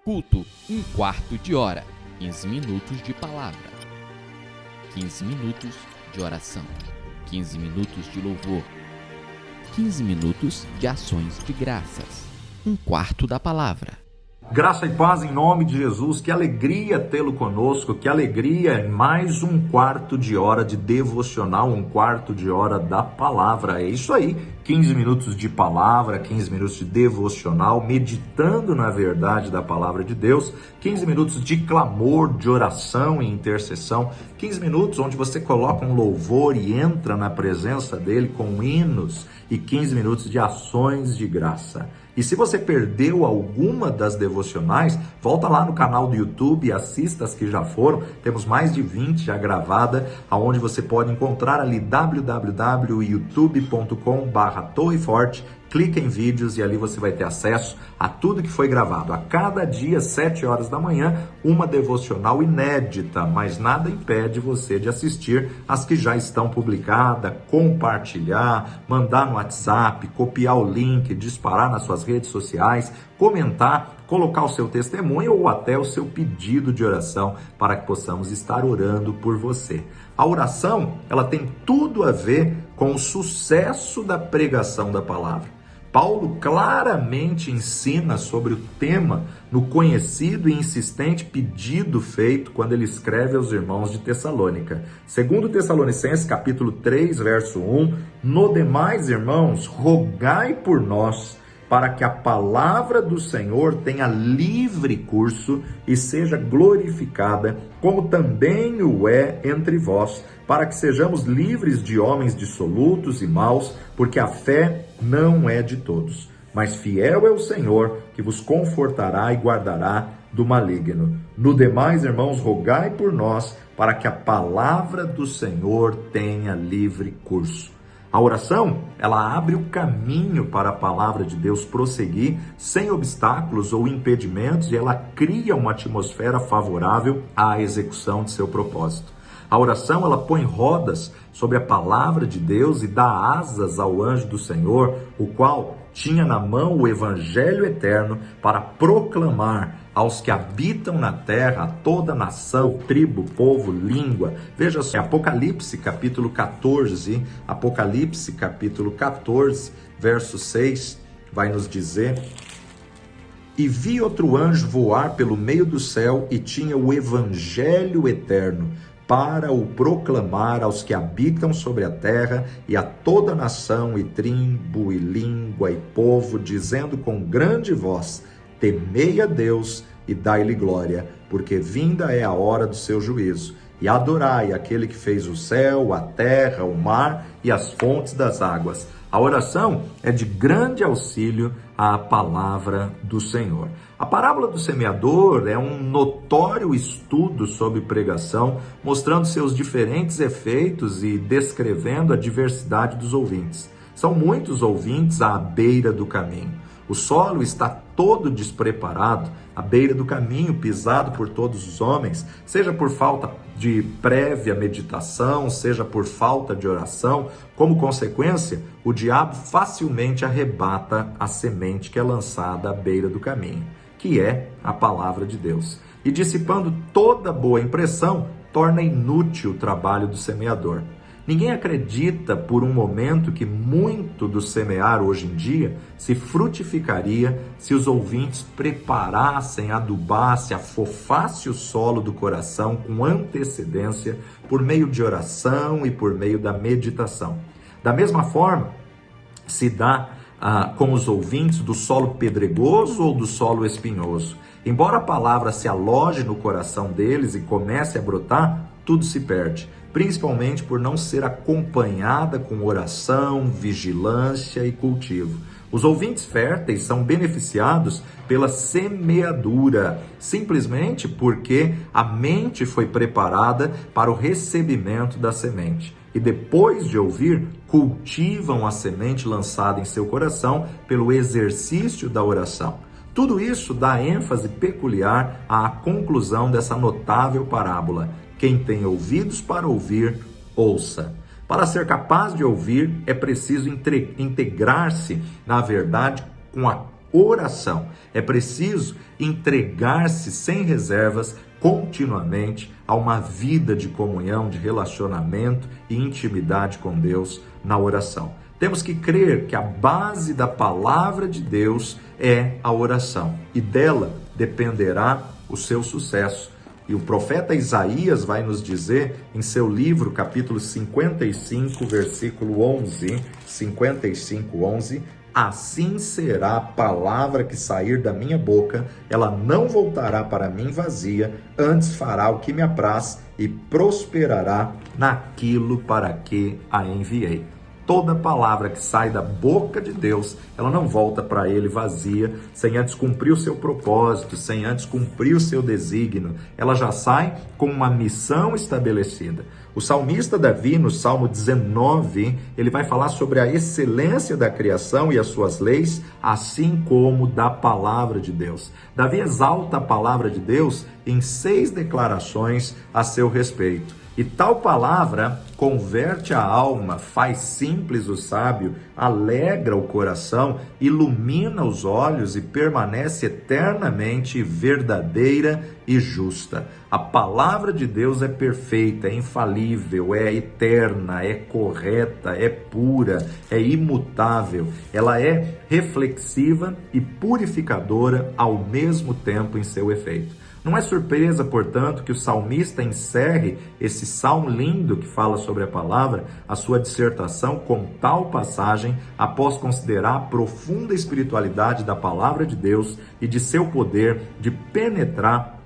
Culto, 1/4 de hora, 15 minutos de palavra, 15 minutos de oração, 15 minutos de louvor, 15 minutos de ações de graças, 1/4 da palavra. Graça e paz em nome de Jesus, que alegria tê-lo conosco, que alegria, mais 1/4 de hora de devocional, 1/4 de hora da palavra, é isso aí, 15 minutos de palavra, 15 minutos de devocional, meditando na verdade da palavra de Deus, 15 minutos de clamor, de oração e intercessão, 15 minutos onde você coloca um louvor e entra na presença dele com hinos, e 15 minutos de ações de graça. E se você perdeu alguma das devocionais, volta lá no canal do YouTube e assista as que já foram. Temos mais de 20 já gravadas, aonde você pode encontrar ali www.youtube.com/torreforte. Clica em vídeos e ali você vai ter acesso a tudo que foi gravado. A cada dia, 7 horas da manhã, uma devocional inédita, mas nada impede você de assistir as que já estão publicadas, compartilhar, mandar no WhatsApp, copiar o link, disparar nas suas redes sociais, comentar, colocar o seu testemunho ou até o seu pedido de oração para que possamos estar orando por você. A oração, ela tem tudo a ver com o sucesso da pregação da palavra. Paulo claramente ensina sobre o tema no conhecido e insistente pedido feito quando ele escreve aos irmãos de Tessalônica. Segundo Tessalonicenses, capítulo 3, verso 1, no demais, irmãos, rogai por nós, para que a palavra do Senhor tenha livre curso e seja glorificada, como também o é entre vós, para que sejamos livres de homens dissolutos e maus, porque a fé não é de todos. Mas fiel é o Senhor, que vos confortará e guardará do maligno. No demais, irmãos, rogai por nós, para que a palavra do Senhor tenha livre curso. A oração, ela abre o caminho para a palavra de Deus prosseguir sem obstáculos ou impedimentos, e ela cria uma atmosfera favorável à execução de seu propósito. A oração, ela põe rodas sobre a palavra de Deus e dá asas ao anjo do Senhor, o qual tinha na mão o evangelho eterno para proclamar aos que habitam na terra, a toda nação, tribo, povo, língua. Veja só, Apocalipse capítulo 14, verso 6, vai nos dizer: e vi outro anjo voar pelo meio do céu e tinha o evangelho eterno para o proclamar aos que habitam sobre a terra e a toda nação e tribo e língua e povo, dizendo com grande voz: temei a Deus e dai-lhe glória, porque vinda é a hora do seu juízo. E adorai aquele que fez o céu, a terra, o mar e as fontes das águas. A oração é de grande auxílio à palavra do Senhor. A parábola do semeador é um notório estudo sobre pregação, mostrando seus diferentes efeitos e descrevendo a diversidade dos ouvintes. São muitos ouvintes à beira do caminho. O solo está todo despreparado, à beira do caminho, pisado por todos os homens, seja por falta de prévia meditação, seja por falta de oração. Como consequência, o diabo facilmente arrebata a semente que é lançada à beira do caminho, que é a palavra de Deus. E dissipando toda boa impressão, torna inútil o trabalho do semeador. Ninguém acredita por um momento que muito do semear hoje em dia se frutificaria se os ouvintes preparassem, adubassem, afofassem o solo do coração com antecedência por meio de oração e por meio da meditação. Da mesma forma, se dá com os ouvintes do solo pedregoso ou do solo espinhoso. Embora a palavra se aloje no coração deles e comece a brotar, tudo se perde, principalmente por não ser acompanhada com oração, vigilância e cultivo. Os ouvintes férteis são beneficiados pela semeadura, simplesmente porque a mente foi preparada para o recebimento da semente. E depois de ouvir, cultivam a semente lançada em seu coração pelo exercício da oração. Tudo isso dá ênfase peculiar à conclusão dessa notável parábola. Quem tem ouvidos para ouvir, ouça. Para ser capaz de ouvir, é preciso integrar-se, na verdade, com a oração. É preciso entregar-se sem reservas continuamente a uma vida de comunhão, de relacionamento e intimidade com Deus na oração. Temos que crer que a base da palavra de Deus é a oração e dela dependerá o seu sucesso. E o profeta Isaías vai nos dizer em seu livro, capítulo 55, versículo 11, 55:11, assim será a palavra que sair da minha boca, ela não voltará para mim vazia, antes fará o que me apraz e prosperará naquilo para que a enviei. Toda palavra que sai da boca de Deus, ela não volta para ele vazia, sem antes cumprir o seu propósito, sem antes cumprir o seu desígnio. Ela já sai com uma missão estabelecida. O salmista Davi, no Salmo 19, ele vai falar sobre a excelência da criação e as suas leis, assim como da palavra de Deus. Davi exalta a palavra de Deus em 6 declarações a seu respeito. E tal palavra converte a alma, faz simples o sábio, alegra o coração, ilumina os olhos e permanece eternamente verdadeira e justa. A palavra de Deus é perfeita, é infalível, é eterna, é correta, é pura, é imutável. Ela é reflexiva e purificadora ao mesmo tempo em seu efeito. Não é surpresa, portanto, que o salmista encerre esse salmo lindo que fala sobre a palavra, a sua dissertação com tal passagem, após considerar a profunda espiritualidade da palavra de Deus e de seu poder de penetrar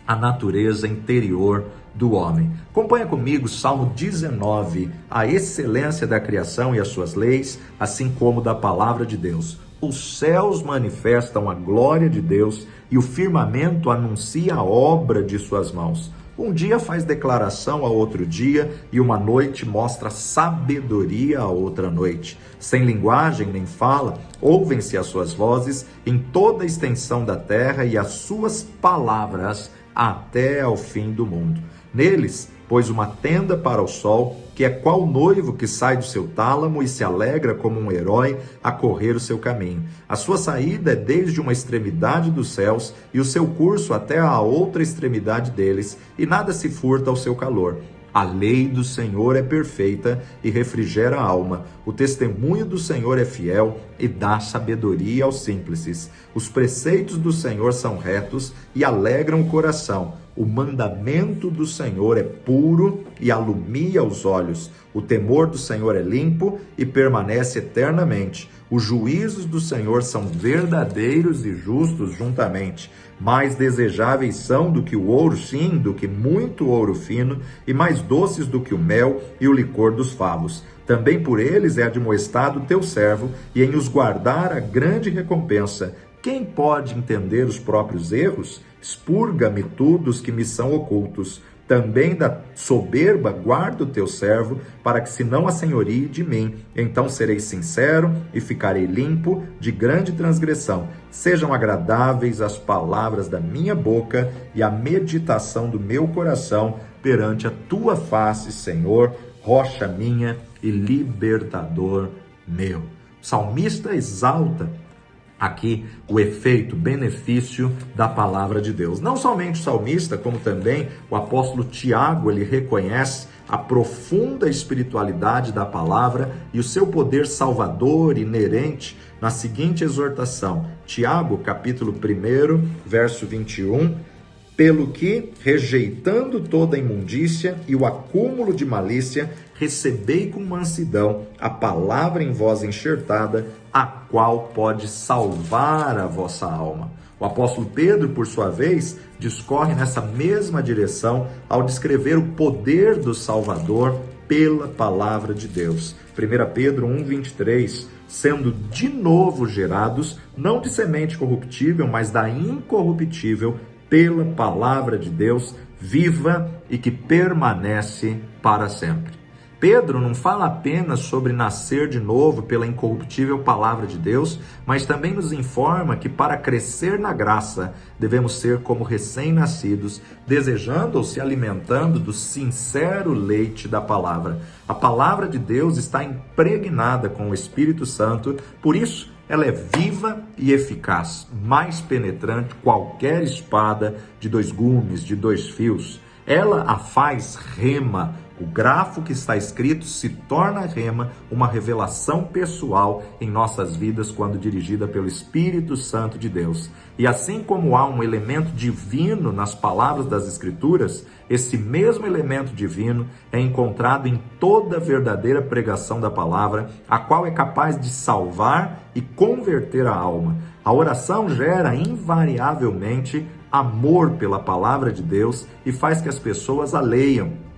a natureza interior do homem. Acompanha comigo Salmo 19, a excelência da criação e as suas leis, assim como da palavra de Deus. Os céus manifestam a glória de Deus e o firmamento anuncia a obra de suas mãos. Um dia faz declaração a outro dia e uma noite mostra sabedoria a outra noite. Sem linguagem nem fala, ouvem-se as suas vozes em toda a extensão da terra e as suas palavras até ao fim do mundo. Neles pôs uma tenda para o sol, que é qual noivo que sai do seu tálamo e se alegra como um herói a correr o seu caminho. A sua saída é desde uma extremidade dos céus e o seu curso até a outra extremidade deles, e nada se furta ao seu calor. A lei do Senhor é perfeita e refrigera a alma. O testemunho do Senhor é fiel e dá sabedoria aos simples. Os preceitos do Senhor são retos e alegram o coração. O mandamento do Senhor é puro e alumia os olhos. O temor do Senhor é limpo e permanece eternamente. Os juízos do Senhor são verdadeiros e justos juntamente. Mais desejáveis são do que o ouro, sim, do que muito ouro fino, e mais doces do que o mel e o licor dos favos. Também por eles é admoestado o teu servo, e em os guardar a grande recompensa. Quem pode entender os próprios erros? Expurga-me tudo os que me são ocultos. Também da soberba guarda o teu servo, para que se não assenhorie de mim. Então serei sincero e ficarei limpo de grande transgressão. Sejam agradáveis as palavras da minha boca e a meditação do meu coração perante a tua face, Senhor, rocha minha e libertador meu. O salmista exalta aqui o efeito, benefício da palavra de Deus. Não somente o salmista, como também o apóstolo Tiago, ele reconhece a profunda espiritualidade da palavra e o seu poder salvador inerente na seguinte exortação. Tiago, capítulo 1, verso 21, pelo que, rejeitando toda a imundícia e o acúmulo de malícia, recebei com mansidão a palavra em vós enxertada, a qual pode salvar a vossa alma. O apóstolo Pedro, por sua vez, discorre nessa mesma direção ao descrever o poder do Salvador pela palavra de Deus. 1 Pedro 1:23, sendo de novo gerados, não de semente corruptível, mas da incorruptível, pela palavra de Deus, viva e que permanece para sempre. Pedro não fala apenas sobre nascer de novo pela incorruptível palavra de Deus, mas também nos informa que para crescer na graça devemos ser como recém-nascidos, desejando ou se alimentando do sincero leite da palavra. A palavra de Deus está impregnada com o Espírito Santo, por isso ela é viva e eficaz, mais penetrante que qualquer espada de 2 gumes, de 2 fios. Ela a faz rema. O grafo que está escrito se torna rema, uma revelação pessoal em nossas vidas quando dirigida pelo Espírito Santo de Deus. E assim como há um elemento divino nas palavras das Escrituras, esse mesmo elemento divino é encontrado em toda a verdadeira pregação da palavra, a qual é capaz de salvar e converter a alma. A oração gera invariavelmente amor pela palavra de Deus e faz que as pessoas a leiam.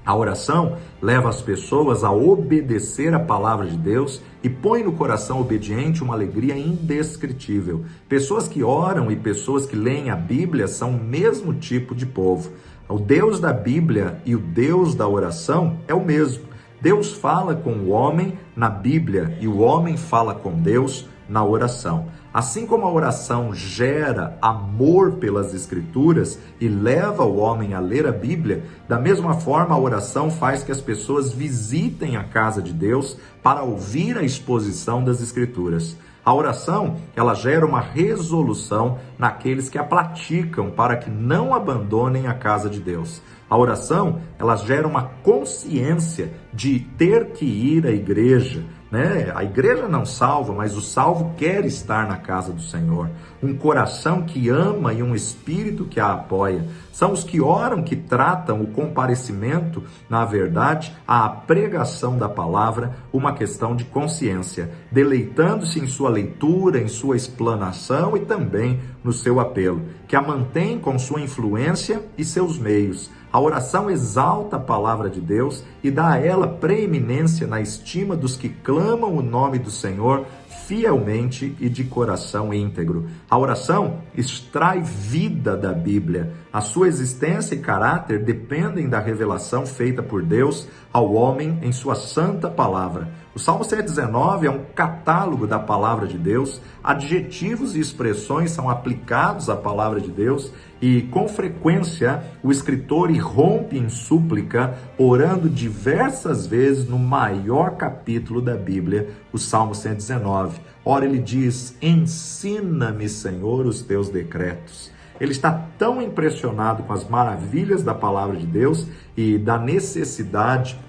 A oração leva as pessoas a obedecer a palavra de Deus e põe no coração obediente uma alegria indescritível. Pessoas que oram e pessoas que leem a Bíblia são o mesmo tipo de povo. O Deus da Bíblia e o Deus da oração é o mesmo. Deus fala com o homem na Bíblia e o homem fala com Deus na oração. Assim como a oração gera amor pelas Escrituras e leva o homem a ler a Bíblia, da mesma forma a oração faz que as pessoas visitem a casa de Deus para ouvir a exposição das Escrituras. A oração, ela gera uma resolução naqueles que a praticam para que não abandonem a casa de Deus. A oração, ela gera uma consciência de ter que ir à igreja, né? A igreja não salva, mas o salvo quer estar na casa do Senhor. Um coração que ama e um espírito que a apoia. São os que oram, que tratam o comparecimento, na verdade, a pregação da palavra, uma questão de consciência, deleitando-se em sua leitura, em sua explanação e também no seu apelo, que a mantém com sua influência e seus meios. A oração exalta a palavra de Deus e dá a ela preeminência na estima dos que clamam o nome do Senhor fielmente e de coração íntegro. A oração extrai vida da Bíblia. A sua existência e caráter dependem da revelação feita por Deus ao homem em sua santa palavra. O Salmo 119 é um catálogo da palavra de Deus. Adjetivos e expressões são aplicados à palavra de Deus e, com frequência, o escritor irrompe em súplica, orando diversas vezes no maior capítulo da Bíblia, o Salmo 119. Ora, ele diz: ensina-me, Senhor, os teus decretos. Ele está tão impressionado com as maravilhas da palavra de Deus e da necessidade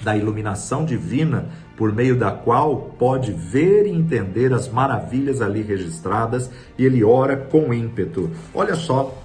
da iluminação divina, por meio da qual pode ver e entender as maravilhas ali registradas, e ele ora com ímpeto. Olha só,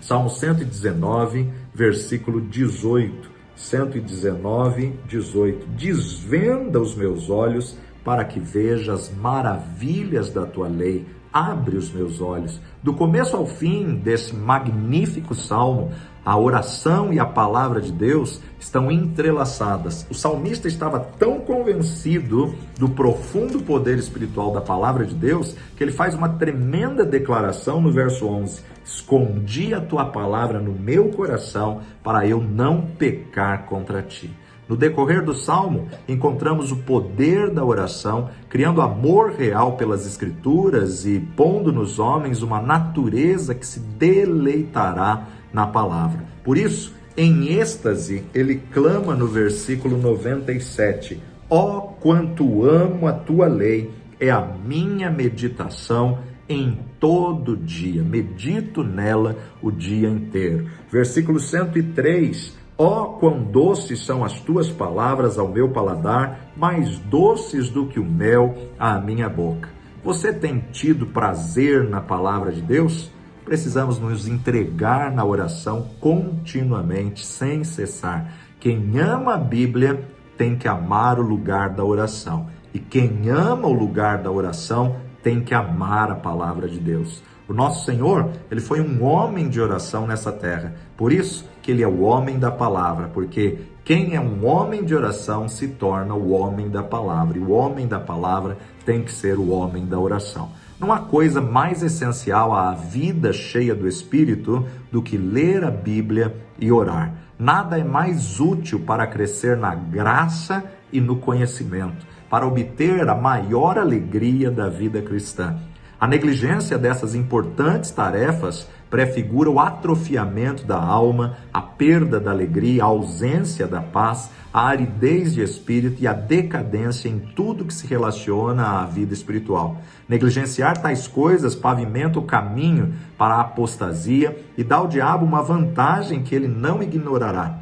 Salmo 119, versículo 18. 119, 18. Desvenda os meus olhos para que veja as maravilhas da tua lei. Abre os meus olhos. Do começo ao fim desse magnífico salmo, a oração e a palavra de Deus estão entrelaçadas. O salmista estava tão convencido do profundo poder espiritual da palavra de Deus que ele faz uma tremenda declaração no verso 11. Escondi a tua palavra no meu coração para eu não pecar contra ti. No decorrer do Salmo, encontramos o poder da oração, criando amor real pelas Escrituras e pondo nos homens uma natureza que se deleitará na palavra. Por isso, em êxtase, ele clama no versículo 97, ó quanto amo a tua lei, é a minha meditação em todo dia, medito nela o dia inteiro. Versículo 103, ó, quão doces são as tuas palavras ao meu paladar, mais doces do que o mel à minha boca. Você tem tido prazer na palavra de Deus? Precisamos nos entregar na oração continuamente, sem cessar. Quem ama a Bíblia tem que amar o lugar da oração. E quem ama o lugar da oração tem que amar a palavra de Deus. O nosso Senhor, ele foi um homem de oração nessa terra. Por isso que ele é o homem da palavra, porque quem é um homem de oração se torna o homem da palavra. E o homem da palavra tem que ser o homem da oração. Não há coisa mais essencial à vida cheia do Espírito do que ler a Bíblia e orar. Nada é mais útil para crescer na graça e no conhecimento, para obter a maior alegria da vida cristã. A negligência dessas importantes tarefas prefigura o atrofiamento da alma, a perda da alegria, a ausência da paz, a aridez de espírito e a decadência em tudo que se relaciona à vida espiritual. Negligenciar tais coisas pavimenta o caminho para a apostasia e dá ao diabo uma vantagem que ele não ignorará.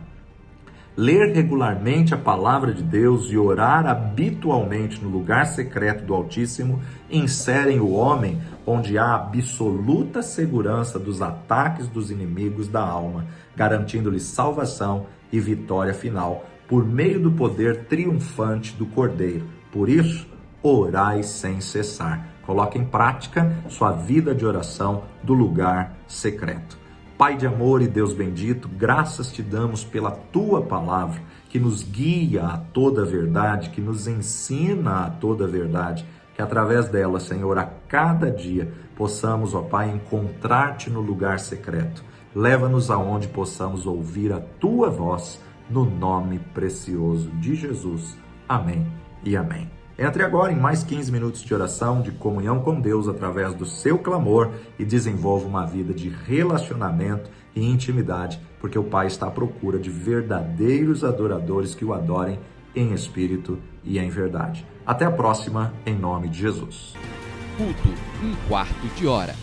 Ler regularmente a palavra de Deus e orar habitualmente no lugar secreto do Altíssimo inserem o homem onde há absoluta segurança dos ataques dos inimigos da alma, garantindo-lhe salvação e vitória final por meio do poder triunfante do Cordeiro. Por isso, orai sem cessar. Coloque em prática sua vida de oração do lugar secreto. Pai de amor e Deus bendito, graças te damos pela tua palavra, que nos guia a toda a verdade, que nos ensina a toda a verdade, que através dela, Senhor, a cada dia possamos, ó Pai, encontrar-te no lugar secreto. Leva-nos aonde possamos ouvir a tua voz, no nome precioso de Jesus. Amém e amém. Entre agora em mais 15 minutos de oração, de comunhão com Deus através do seu clamor e desenvolva uma vida de relacionamento e intimidade, porque o Pai está à procura de verdadeiros adoradores que o adorem em espírito e em verdade. Até a próxima, em nome de Jesus. Culto, 1/4 de hora.